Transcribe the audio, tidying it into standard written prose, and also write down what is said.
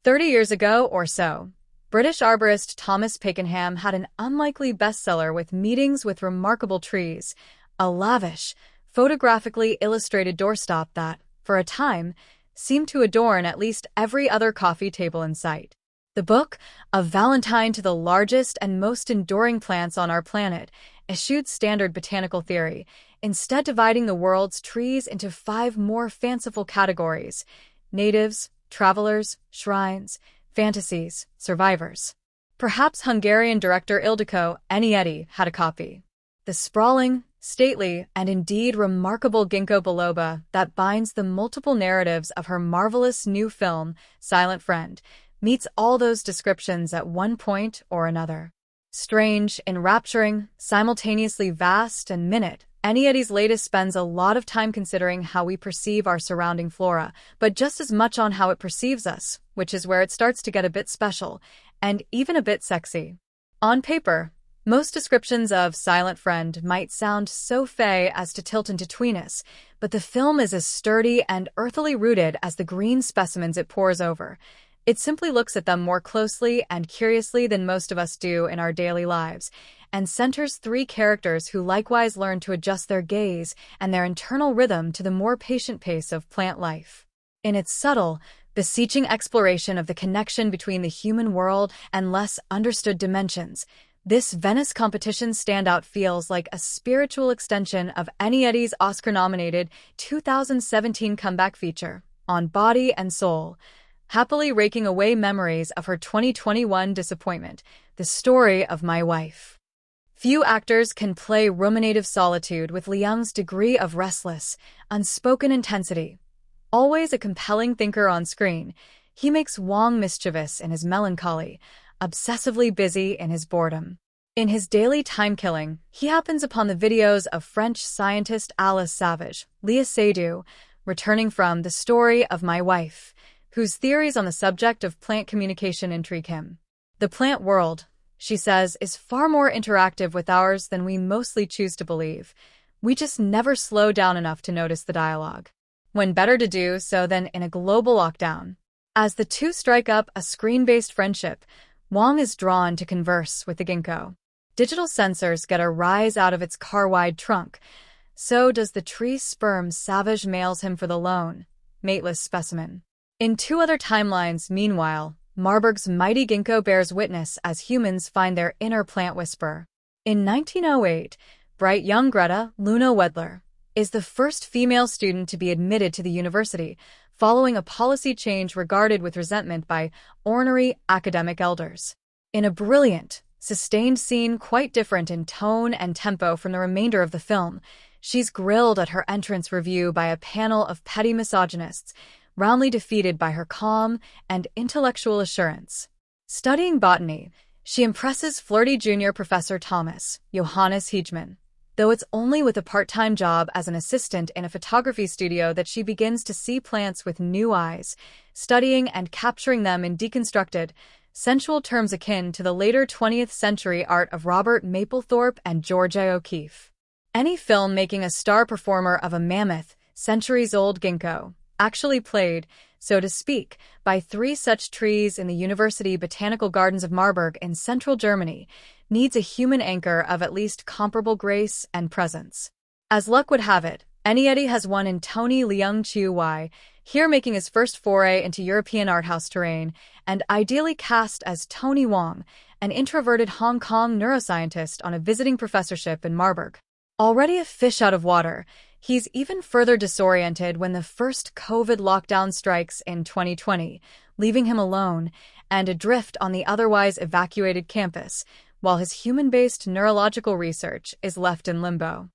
30 years ago or so, British arborist Thomas Pakenham had an unlikely bestseller with Meetings with Remarkable Trees, a lavish, photographically illustrated doorstop that, for a time, seemed to adorn at least every other coffee table in sight. The book, A Valentine to the Largest and Most Enduring Plants on Our Planet, eschewed standard botanical theory, instead dividing the world's trees into 5 more fanciful categories: natives, travelers, shrines, fantasies, survivors. Perhaps Hungarian director Ildikó Enyedi had a copy. The sprawling, stately, and indeed remarkable ginkgo biloba that binds the multiple narratives of her marvelous new film, Silent Friend, meets all those descriptions at one point or another. Strange, enrapturing, simultaneously vast and minute, Enyedi's latest spends a lot of time considering how we perceive our surrounding flora, but just as much on how it perceives us, which is where it starts to get a bit special, and even a bit sexy. On paper, most descriptions of Silent Friend might sound so fey as to tilt into tweeness, but the film is as sturdy and earthily rooted as the green specimens it pores over. It simply looks at them more closely and curiously than most of us do in our daily lives, and centers 3 characters who likewise learn to adjust their gaze and their internal rhythm to the more patient pace of plant life. In its subtle, beseeching exploration of the connection between the human world and less understood dimensions, this Venice competition standout feels like a spiritual extension of Enyedi's Oscar-nominated 2017 comeback feature, On Body and Soul, happily raking away memories of her 2021 disappointment, The Story of My Wife. Few actors can play ruminative solitude with Leung's degree of restless, unspoken intensity. Always a compelling thinker on screen, he makes Wong mischievous in his melancholy, obsessively busy in his boredom. In his daily time-killing, he happens upon the videos of French scientist Alice Savage, Léa Seydoux, returning from The Story of My Wife, whose theories on the subject of plant communication intrigue him. The plant world, she says, is far more interactive with ours than we mostly choose to believe. We just never slow down enough to notice the dialogue. When better to do so than in a global lockdown. As the two strike up a screen-based friendship, Wong is drawn to converse with the ginkgo. Digital sensors get a rise out of its car-wide trunk. So does the tree sperm Savage mails him for the lone, mateless specimen. In 2 other timelines, meanwhile, Marburg's mighty ginkgo bears witness as humans find their inner plant whisperer. In 1908, bright young Greta Luna Wedler is the first female student to be admitted to the university, following a policy change regarded with resentment by ornery academic elders. In a brilliant, sustained scene quite different in tone and tempo from the remainder of the film, she's grilled at her entrance review by a panel of petty misogynists, roundly defeated by her calm and intellectual assurance. Studying botany, she impresses flirty junior professor Thomas, Johannes Hegeman, though it's only with a part-time job as an assistant in a photography studio that she begins to see plants with new eyes, studying and capturing them in deconstructed, sensual terms akin to the later 20th century art of Robert Mapplethorpe and George O'Keeffe. Any film making a star performer of a mammoth, centuries-old ginkgo, actually played, so to speak, by 3 such trees in the University Botanical Gardens of Marburg in central Germany, needs a human anchor of at least comparable grace and presence. As luck would have it, Enyedi has one in Tony Leung Chiu Wai, here making his first foray into European art house terrain, and ideally cast as Tony Wong, an introverted Hong Kong neuroscientist on a visiting professorship in Marburg. Already a fish out of water, he's even further disoriented when the first COVID lockdown strikes in 2020, leaving him alone and adrift on the otherwise evacuated campus, while his human-based neurological research is left in limbo.